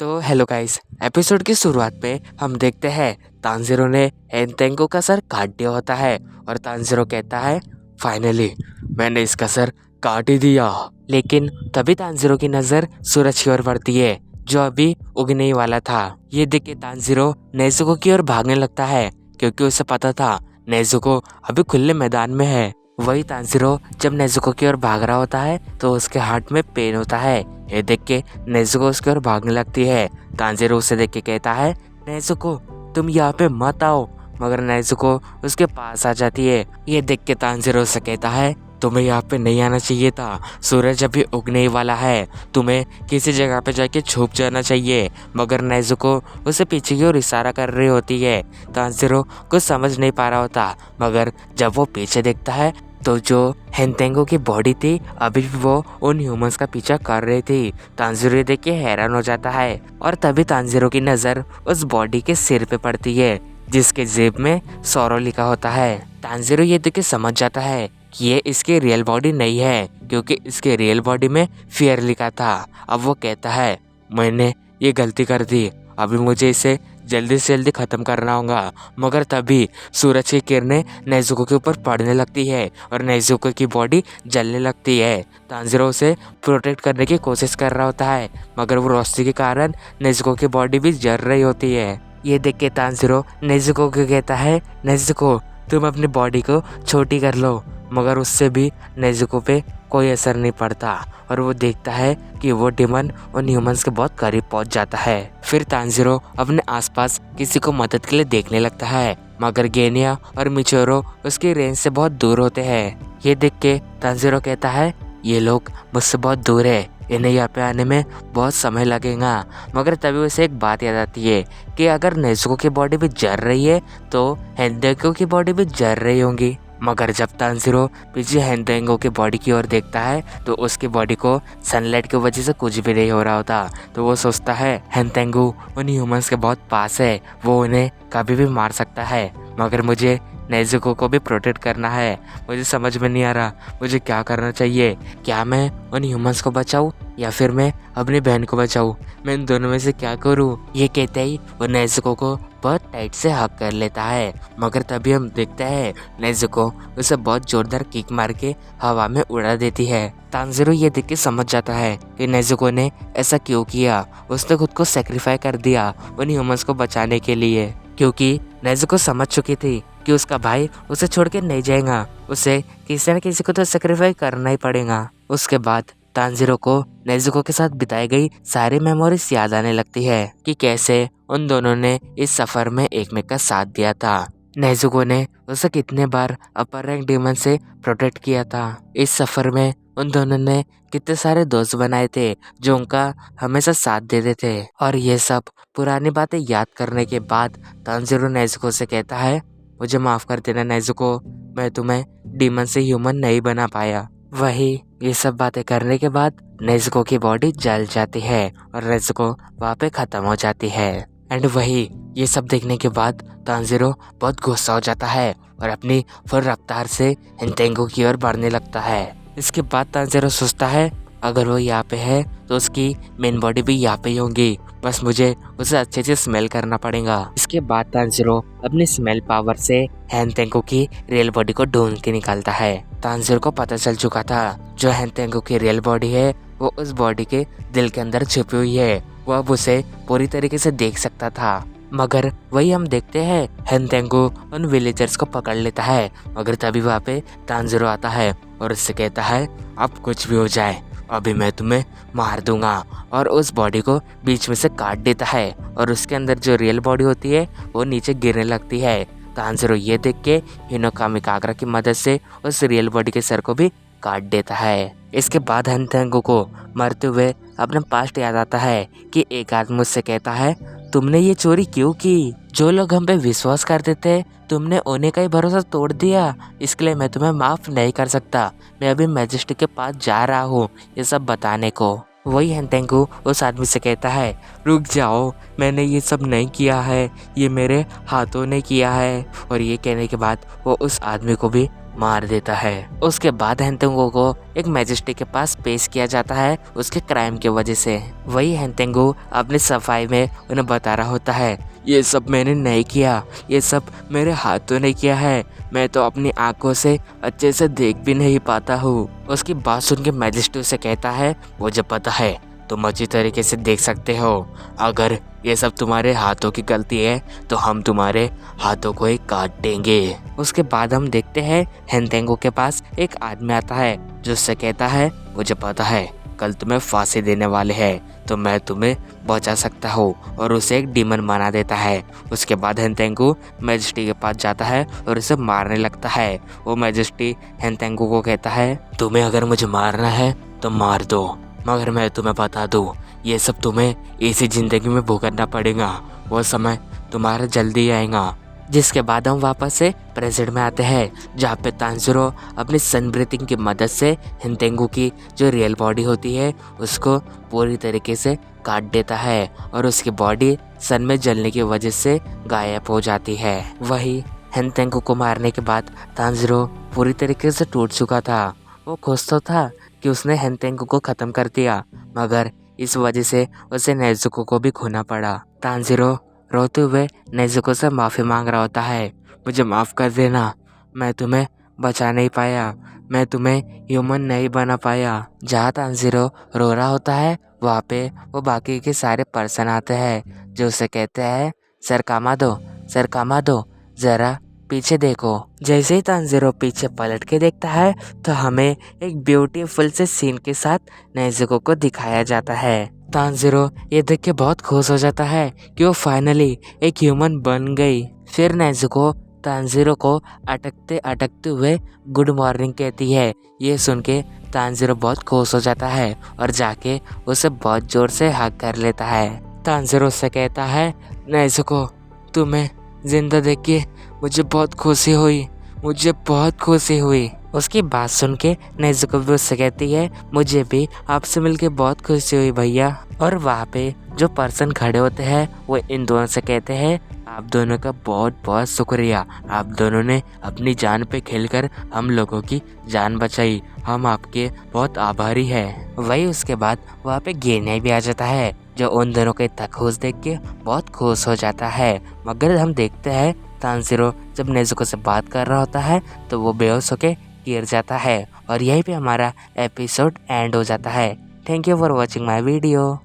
तो hello guys, episode की शुरुआत पे हम देखते हैं तांजीरो ने हेनतेंगो का सर काट दिया होता है और तांजीरो कहता है फाइनली मैंने इसका सर काट ही दिया। लेकिन तभी तांजीरो की नजर सूरज की ओर पड़ती है जो अभी उगने ही वाला था। ये देख के तांजीरो नेजुको की ओर भागने लगता है क्योंकि उसे पता था नेजुको अभी खुले मैदान में है। वही तांजीरो जब नेजुको की ओर भाग रहा होता है तो उसके हार्ट में पेन होता है। ये देख के नेजुको उसकी ओर भागने लगती है। तांजीरो उसे देख के कहता है नेजुको तुम यहाँ पे मत आओ, मगर नेजुको उसके पास आ जाती है। ये देख के तांजीरो उसे कहता है तुम्हें यहाँ पे नहीं आना चाहिए था, सूरज अभी उगने ही वाला है, तुम्हें किसी जगह पे जाके छुप जाना चाहिए। मगर नेजुको उसे पीछे की ओर इशारा कर रही होती है। तांजीरो कुछ समझ नहीं पा रहा होता, मगर जब वो पीछे देखता है तो जो हेनतेंगो की बॉडी थी अभी भी वो उन ह्यूमंस का पीछा कर रही थी। तांजीरो देख के हैरान हो जाता है और तभी तांजीरो की नजर उस बॉडी के सिर पे पड़ती है जिसके जेब में सोरो लिखा होता है। तांजीरो ये देख के समझ जाता है कि ये इसकी रियल बॉडी नहीं है क्योंकि इसके रियल बॉडी में फियर लिखा था। अब वो कहता है मैंने ये गलती कर दी, अभी मुझे इसे जल्दी से जल्दी ख़त्म करना होगा। मगर तभी सूरज की किरणें नेजुको के ऊपर पड़ने लगती है और नेजुको की बॉडी जलने लगती है। तांजीरो उसे प्रोटेक्ट करने की कोशिश कर रहा होता है मगर वो रोशनी के कारण नेजुको की बॉडी भी जल रही होती है। ये देख के तांजीरो नेजुको को कहता है नेजुको तुम अपनी बॉडी को छोटी कर लो, मगर उससे भी नेजुको पे कोई असर नहीं पड़ता और वो देखता है कि वो डिमन उन ह्यूमंस के बहुत करीब पहुंच जाता है। फिर तांजीरो अपने आसपास किसी को मदद के लिए देखने लगता है मगर गेनिया और मिचोरो उसकी रेंज से बहुत दूर होते हैं। ये देख के तांजीरो कहता है ये लोग मुझसे बहुत दूर है, इन्हें यहाँ पे आने में बहुत समय लगेगा। मगर तभी उसे एक बात याद आती है कि अगर नेजुको की बॉडी भी जल रही है तो हेनतेंगो की बॉडी भी जल रही होंगी। मगर जब तांजीरो पीछे हेनतेंगो की बॉडी की ओर देखता है तो उसकी बॉडी को सनलाइट की वजह से कुछ भी नहीं हो रहा होता। तो वो सोचता है हेनतेंगो उन ह्यूमंस के बहुत पास है, वो उन्हें कभी भी मार सकता है। मगर मुझे नेजुको को भी प्रोटेक्ट करना है, मुझे समझ में नहीं आ रहा मुझे क्या करना चाहिए। क्या मैं उन ह्यूमंस को बचाऊं या फिर मैं अपनी बहन को बचाऊं, मैं इन दोनों में से क्या करूं। ये कहते ही वो नेजुको को बहुत टाइट से हक कर लेता है। मगर तभी हम देखते हैं नेजुको उसे बहुत जोरदार किक मार के हवा में उड़ा देती है। तांजीरो ये देख के समझ जाता है कि नेजुको ने ऐसा क्यों किया, उसने खुद को सेक्रीफाई कर दिया उन ह्यूमंस को बचाने के लिए, क्योंकि नेजुको समझ चुकी थी कि उसका भाई उसे छोड़ के नहीं जाएगा, उसे किसी न किसी को तो सेक्रीफाई करना ही पड़ेगा। उसके बाद तांजीरो को नेजुको के साथ बिताई गई सारी मेमोरीज याद आने लगती है कि कैसे उन दोनों ने इस सफर में एक का साथ दिया था। नेजुको ने उसे कितने बार अपर रैंक डीमन से प्रोटेक्ट किया था। इस सफर में उन दोनों ने कितने सारे दोस्त बनाए थे जो उनका हमेशा साथ देते थे। और ये सब पुरानी बातें याद करने के बाद तांजीरो नेजुको से कहता है मुझे माफ कर देना नेजुको, मैं तुम्हें डीमन से ह्यूमन नहीं बना पाया। वही ये सब बातें करने के बाद नेजुको की बॉडी जल जाती है और नेजुको वहाँ पे खत्म हो जाती है। एंड वही ये सब देखने के बाद तांजीरो बहुत गुस्सा हो जाता है और अपनी फुल रफ्तार से हेनतेंगो की ओर बढ़ने लगता है। इसके बाद तांजीरो सोचता है अगर वो यहाँ पे है तो उसकी मेन बॉडी भी यहाँ पे ही होंगी, बस मुझे उसे अच्छे से स्मेल करना पड़ेगा। इसके बाद तांजीरो अपनी स्मेल पावर से हेनतेंगो की रियल बॉडी को ढूंढ के निकालता है। तांजीरो को पता चल चुका था जो हेनतेंगो की रियल बॉडी है वो उस बॉडी के दिल के अंदर छुपी हुई है, वो अब उसे पूरी तरीके से देख सकता था। मगर वही हम देखते हैं हेनतेंगो उन विलेजर्स को पकड़ लेता है। मगर तभी वहाँ पे तांजीरो आता है और उससे कहता है अब कुछ भी हो जाए अभी मैं तुम्हें मार दूंगा, और उस बॉडी को बीच में से काट देता है और उसके अंदर जो रियल बॉडी होती है वो नीचे गिरने लगती है। तांजीरो ये देख के हिनोकामी कागरा की मदद से उस रियल बॉडी के सर को भी काट देता है। इसके बाद हेनतेंगो को मरते हुए अपना पास्ट याद आता है कि एक आदमी उससे कहता है तुमने ये चोरी क्यों की, जो लोग हम पे विश्वास करते थे तुमने उन्हीं का ही भरोसा तोड़ दिया, इसके लिए मैं तुम्हें माफ नहीं कर सकता। मैं अभी मैजेस्टिक के पास जा रहा हूँ ये सब बताने को। वही हेनतेंगो उस आदमी से कहता है रुक जाओ, मैंने ये सब नहीं किया है, ये मेरे हाथों ने किया है। और ये कहने के बाद वो उस आदमी को भी मार देता है। उसके बाद हेंतेंगो को एक मैजिस्ट्रेट के पास पेश किया जाता है उसके क्राइम की वजह से। वही हेंतेंगो अपनी सफाई में उन्हें बता रहा होता है, ये सब मैंने नहीं किया, ये सब मेरे हाथों ने किया है, मैं तो अपनी आंखों से अच्छे से देख भी नहीं पाता हूँ। उसकी बात सुन के मैजिस्ट्रेट से कहता है, मुझे पता है तुम अच्छी तरीके से देख सकते हो, अगर ये सब तुम्हारे हाथों की गलती है तो हम तुम्हारे हाथों को ही काट देंगे। उसके बाद हम देखते हैं हेंतेंगो के पास एक आदमी आता है जो उससे कहता है, मुझे पता है कल तुम्हें फांसी देने वाले हैं तो मैं तुम्हें बचा सकता हूँ, और उसे एक डीमन बना देता है। उसके बाद हेंतेंगो मैजिस्ट्रेट के पास जाता है और उसे मारने लगता है। वो मैजिस्ट्रेट हेंतेंगो को कहता है, तुम्हें अगर मुझे मारना है तो मार दो, मगर मैं तुम्हें बता दूँ ये सब तुम्हें इसी जिंदगी में भुगतना पड़ेगा, वो समय तुम्हारा जल्दी आएगा। जिसके बाद हम वापस से प्रेजेंट में आते हैं जहाँ पे तांजीरो अपनी सन ब्रीथिंग की मदद से हेंतेंगो की जो रियल बॉडी होती है उसको पूरी तरीके से काट देता है और उसकी बॉडी सन में जलने की वजह से गायब हो जाती है। वही हेंतेंगो को मारने के बाद तांजीरो पूरी तरीके से टूट चुका था। वो खुश तो था कि उसने हेंतेंगो को ख़त्म कर दिया, मगर इस वजह से उसे नेजुको को भी खोना पड़ा। तांजीरो रोते हुए नेजुको से माफ़ी मांग रहा होता है, मुझे माफ़ कर देना, मैं तुम्हें बचा नहीं पाया, मैं तुम्हें ह्यूमन नहीं बना पाया। जहाँ तांजीरो रो रहा होता है वहाँ पे वो बाकी के सारे पर्सन आते हैं जो उसे कहते हैं, सर कामा दो, ज़रा पीछे देखो। जैसे ही तांजीरो पीछे पलट के देखता है तो हमें एक ब्यूटीफुल से सीन के साथ नेजुको को दिखाया जाता है। तांजीरो ये देख के बहुत खुश हो जाता है कि वो फाइनली एक ह्यूमन बन गई। फिर नेजुको तांजीरो को अटकते अटकते हुए गुड मॉर्निंग कहती है। ये सुन के तांजीरो बहुत खुश हो जाता है और जाके उसे बहुत जोर से हग कर लेता है। तांजीरो से कहता है, नेजुको तुम्हें जिंदा देख के मुझे बहुत खुशी हुई। उसकी बात सुन के नेजुको भी उससे कहती है, मुझे भी आपसे मिलके बहुत खुशी हुई भैया। और वहाँ पे जो पर्सन खड़े होते हैं वो इन दोनों से कहते हैं, आप दोनों का बहुत बहुत शुक्रिया, आप दोनों ने अपनी जान पे खेलकर हम लोगों की जान बचाई, हम आपके बहुत आभारी हैं। वही उसके बाद वहाँ पे गेनिया भी आ जाता है जो उन दोनों के इतना खुश देख के बहुत खुश हो जाता है। मगर हम देखते हैं तांजीरो जब नेजुको से बात कर रहा होता है तो वो बेहोश होके गिर जाता है और यहीं पे हमारा एपिसोड एंड हो जाता है। Thank you for watching my video.